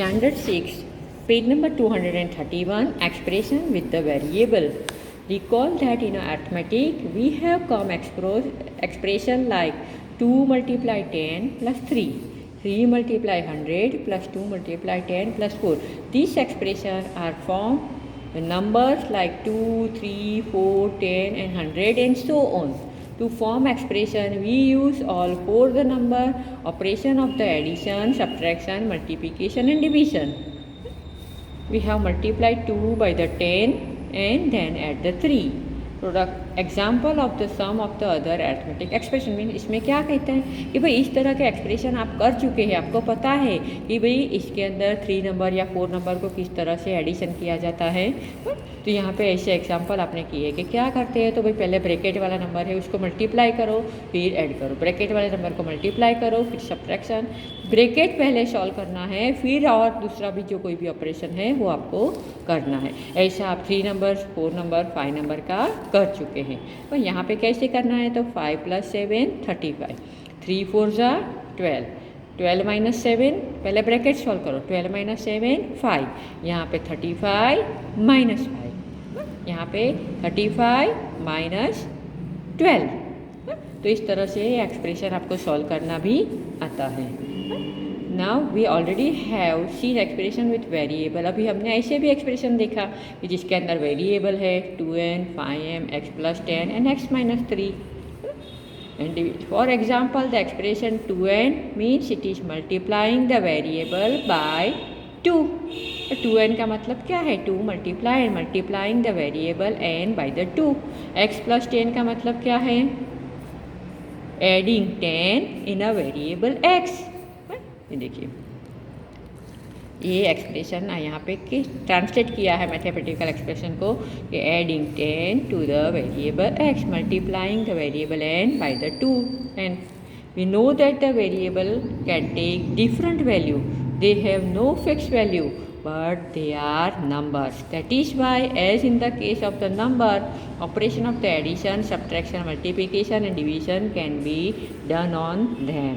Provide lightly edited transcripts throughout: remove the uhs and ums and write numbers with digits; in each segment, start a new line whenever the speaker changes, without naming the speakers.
Standard 6, page number 231, expression with the variable. Recall that in arithmetic we have come expression like 2 multiply 10 plus 3, 3 multiply 100 plus 2 multiply 10 plus 4. These expressions are formed with numbers like 2, 3, 4, 10 and 100 and so on. To form expression, we use all four the number operation of the addition, subtraction, multiplication and division. We have multiplied 2 by the 10 and then add the 3. Product example of the sum of the other arithmetic expression mean इसमें क्या कहते हैं कि भाई इस तरह के expression आप कर चुके हैं, आपको पता है कि भाई इसके अंदर 3 नंबर या 4 नंबर को किस तरह से एडिशन किया जाता है। तो यहाँ पे ऐसे एग्जांपल आपने किए कि क्या करते हैं, तो भाई पहले ब्रैकेट वाला नंबर है उसको मल्टीप्लाई करो फिर ऐड करो, ब्रैकेट वाले नंबर को मल्टीप्लाई करो फिर सब्ट्रैक्शन, ब्रैकेट पहले सॉल्व करना है फिर और दूसरा भी जो कोई भी ऑपरेशन है वो आपको करना है। ऐसा आप 3 नंबर 4 नंबर 5 नंबर का कर चुके हैं। और यहाँ पे कैसे करना है, तो 5 + 7 35, 3 4 = 12, 12 - 7 पहले ब्रैकेट सॉल्व करो, 12 - 7 5, यहाँ पे 35 - 5, यहाँ पे 35 - 12। तो इस तरह से एक्सप्रेशन आपको सॉल्व करना भी आता है। Now we already have seen expression with variable. अभी हमने ऐसे भी एक्सप्रेशन देखा कि जिसके अंदर वेरिएबल है 2n 5m x + 10 and x - 3। And for example, the expression 2n means it is multiplying the variable by 2। 2n का मतलब क्या है, 2 multiplying the variable n by the 2। x + 10 का मतलब क्या है, adding 10 in a variable x। ये देखिए ये एक्सप्रेशन यहाँ पे ट्रांसलेट किया है मैथमेटिकल एक्सप्रेशन को कि adding 10 to the variable x multiplying the variable n by the 2। And we know that the variable can take different value, they have no fix value but they are numbers. That is why, as in the case of the number, operation of the addition, subtraction, multiplication and division can be done on them.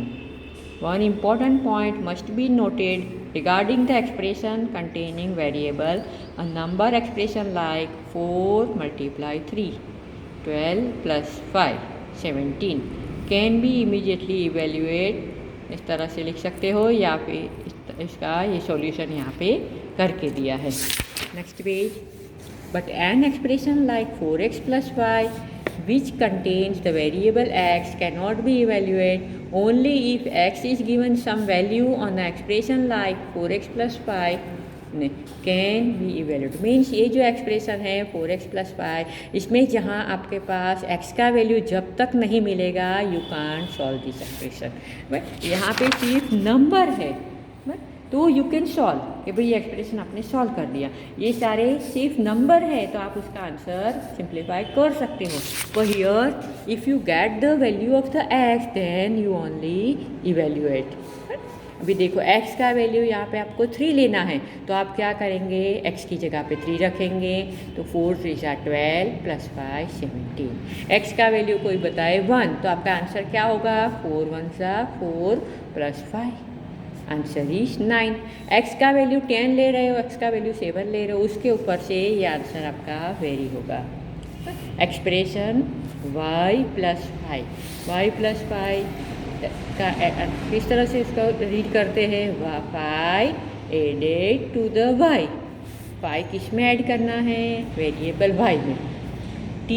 One important point must be noted regarding the expression containing variable. A number expression like 4 × 3, 12 + 5 17 can be immediately evaluated। इस तरह से लिख सकते हो या फिर इसका ये सॉल्यूशन यहाँ पे करके दिया है। Next page. But an expression like 4x + y which contains the variable x cannot be evaluated only if x is given some value on the expression like 4x + y can be evaluated. Means ये जो expression है 4x + y, इसमें जहाँ आपके पास x का value जब तक नहीं मिलेगा you can't solve this expression. But यहाँ पे सिर्फ नंबर है तो यू कैन सॉल्व कि भाई ये एक्सप्रेशन आपने सॉल्व कर दिया। ये सारे सिर्फ नंबर है तो आप उसका आंसर सिंप्लीफाई कर सकते हो। तो here if you get the value of the x then you only evaluate. अभी देखो x का वैल्यू यहाँ पे आपको 3 लेना है तो आप क्या करेंगे, x की जगह पे 3 रखेंगे तो 4 3 = 12 + 5 17। x का वैल्यू कोई बताए 1 तो आपका आंसर क्या होगा, 4 1 = 4 + 5, आंसर इज 9। x का वैल्यू 10 ले रहे हो, x का वैल्यू 7 ले रहे हो, उसके ऊपर से ये आंसर आपका वेरी होगा। एक्सप्रेशन y + 5, y + 5 का किस तरह से इसका रीड करते हैं, 5 एडेड टू द y। 5 किस में ऐड करना है, वेरिएबल y में, t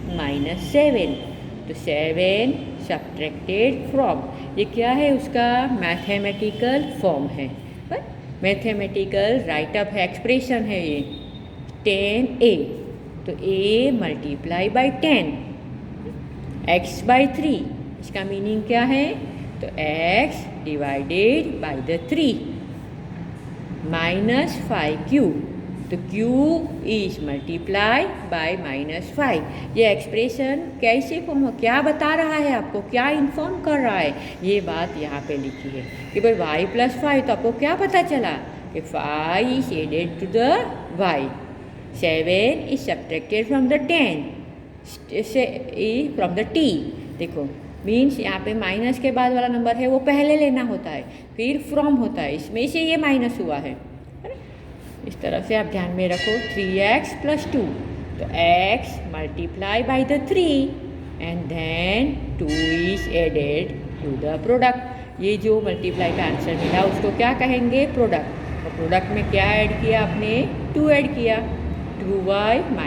- 7 तो 7 सब्ट्रैक्टेड फ्रॉम, ये क्या है उसका मैथमेटिकल फॉर्म है, मैथमेटिकल राइटअप है, एक्सप्रेशन है ये 10a तो a × 10 x / 3, इसका मीनिंग क्या है, तो x / 3 -5q तो q इज मल्टीप्लाई बाय -5। ये एक्सप्रेशन कैसे फॉर्म हो, क्या बता रहा है आपको, क्या इन्फॉर्म कर रहा है, ये बात यहाँ पे लिखी है कि भाई y + 5 तो आपको क्या पता चला कि 5 is added to the y, 7 is subtracted from the 10 from the t। देखो मीन्स यहाँ पे माइनस के बाद वाला नंबर है वो पहले लेना होता है, फिर फ्रॉम होता है, इसमें से ये माइनस हुआ है ना? इस तरह से आप ध्यान में रखो 3x + 2, तो x multiply by the 3 and then 2 is added to the product. ये जो मल्टीप्लाई का आंसर मिला उसको क्या कहेंगे? प्रोडक्ट। और प्रोडक्ट में क्या ऐड किया आपने? 2 ऐड किया, 2y -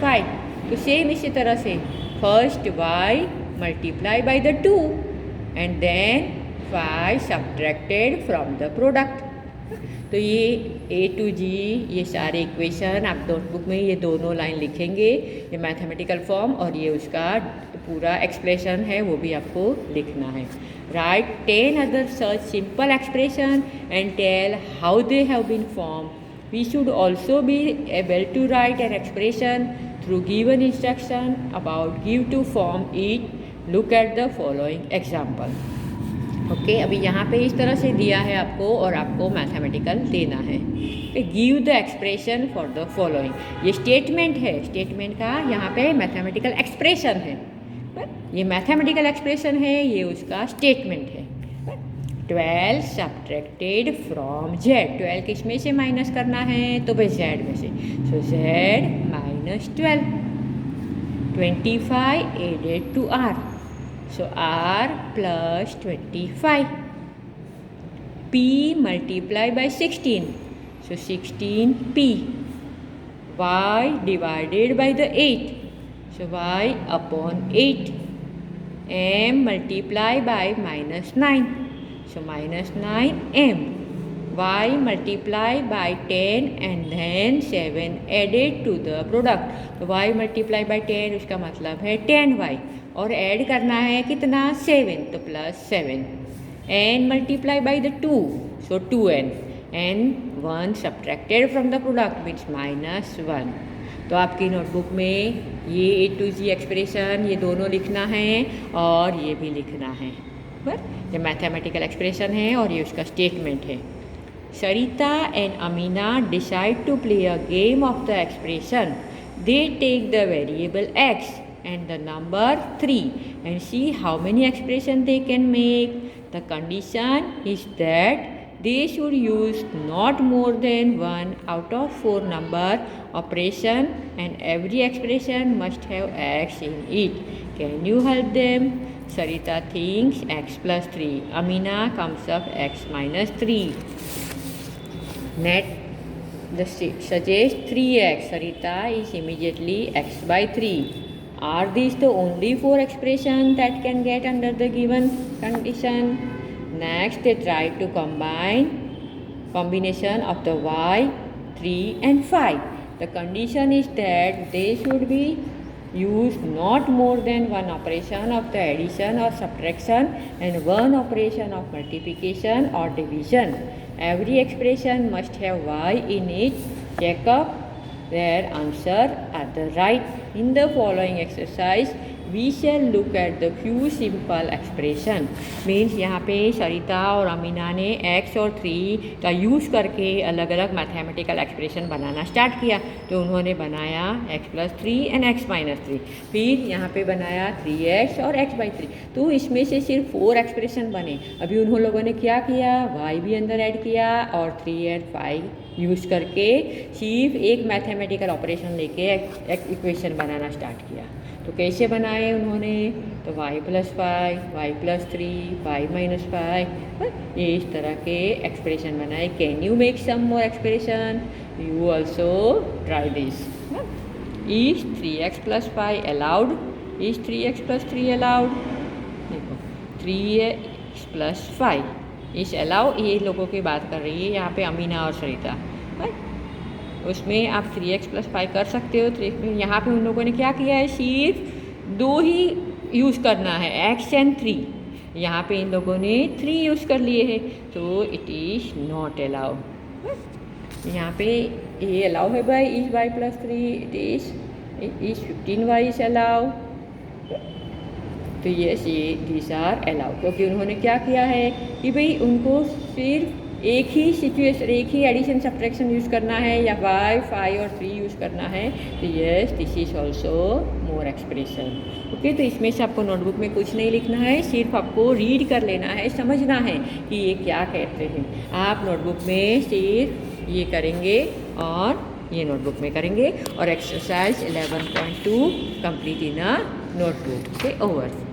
5। तो सेम इसी तरह से first y multiply by the 2 and then 5 subtracted from the product. तो ये A to G ये सारे इक्वेशन आप नोटबुक में ये दोनों लाइन लिखेंगे, ये मैथमेटिकल फॉर्म और ये उसका पूरा एक्सप्रेशन है वो भी आपको लिखना है। Right 10 other such simple expression and tell how they have been form. We should also be able to write an expression through given instruction about give to form it. Look at the following example. Okay अभी यहाँ पे इस तरह से दिया है आपको और आपको मैथमेटिकल देना है। Give the expression for the following. ये स्टेटमेंट है, स्टेटमेंट का यहाँ पे मैथमेटिकल एक्सप्रेशन है। ये मैथमेटिकल एक्सप्रेशन है, ये उसका स्टेटमेंट है। 12 सब्ट्रैक्टेड फ्रॉम z। 12 किस में से माइनस करना है? तो भाई z में से, so z - 12। 25 added to r, so r plus 25. p multiply by 16, so 16p. y divided by the 8, so y upon 8. m multiply by -9, so -9m. y multiply by 10 and then 7 added to the product. तो y multiply by 10 उसका मतलब है 10y और add करना है कितना? 7, तो +7। n multiply by the 2, so 2n and 1 subtracted from the product means -1। तो आपकी नोटबुक में ये A to G एक्सप्रेशन ये दोनों लिखना है और ये भी लिखना है। बस ये मैथमेटिकल एक्सप्रेशन है और ये उसका स्टेटमेंट है। Sarita and Amina decide to play a game of the expression. They take the variable x and the number 3 and see how many expressions they can make. The condition is that they should use not more than 1 out of 4 number operation and every expression must have x in it. Can you help them? Sarita thinks x + 3. Amina comes up x - 3. Net suggest 3x. Sarita is immediately x by 3. Are these the only 4 expressions that can get under the given condition? Next they try to combination of the y, 3 and 5. The condition is that they should be used not more than 1 operation of the addition or subtraction and 1 operation of multiplication or division. Every expression must have y in it. Check up their answer are the right. In the following exercise, we shall look at the few simple expression. Means यहाँ पे सरिता और अमीना ने x और 3 का use करके अलग अलग mathematical expression बनाना start किया। तो उन्होंने बनाया x + 3 एंड x - 3, फिर यहाँ पे बनाया 3x और x by 3। तो इसमें से सिर्फ 4 एक्सप्रेशन बने। अभी उन लोगों ने क्या किया? y भी अंदर ऐड किया और 3 और 5 यूज़ करके सिर्फ एक मैथमेटिकल ऑपरेशन लेके एक इक्वेशन बनाना स्टार्ट किया। तो कैसे बनाए उन्होंने? तो y + 5, y + 3, y - 5, ये इस तरह के एक्सप्रेशन बनाए। Can you make some more expression? You also try this. Is 3x + 5 allowed? Is 3x + 3 allowed? देखो 3x + 5 इज अलाउ, ये लोगों की बात कर रही है यहाँ पे अमीना और सरिता। उसमें आप 3x + 5 कर सकते हो। 3 यहाँ पे उन लोगों ने क्या किया है? सिर्फ 2 ही यूज़ करना है, x and 3। यहाँ पे इन लोगों ने 3 यूज़ कर लिए हैं, तो इट इज़ नॉट अलाउड। यहाँ पे ये अलाउ है by is y + 3, it is 15y is allow. तो यस ये दीज आर अलाउ, क्योंकि उन्होंने क्या किया है कि भाई उनको सिर्फ एक ही सिचुएशन, एक ही एडिशन सब्ट्रैक्शन यूज़ करना है या y, 5 और 3 यूज़ करना है। तो yes this is also more expression. Okay, तो इसमें से आपको नोटबुक में कुछ नहीं लिखना है, सिर्फ आपको रीड कर लेना है, समझना है कि ये क्या कहते हैं। आप नोटबुक में सिर्फ ये करेंगे और ये नोटबुक में करेंगे और exercise 11.2 complete in a notebook. Okay, over.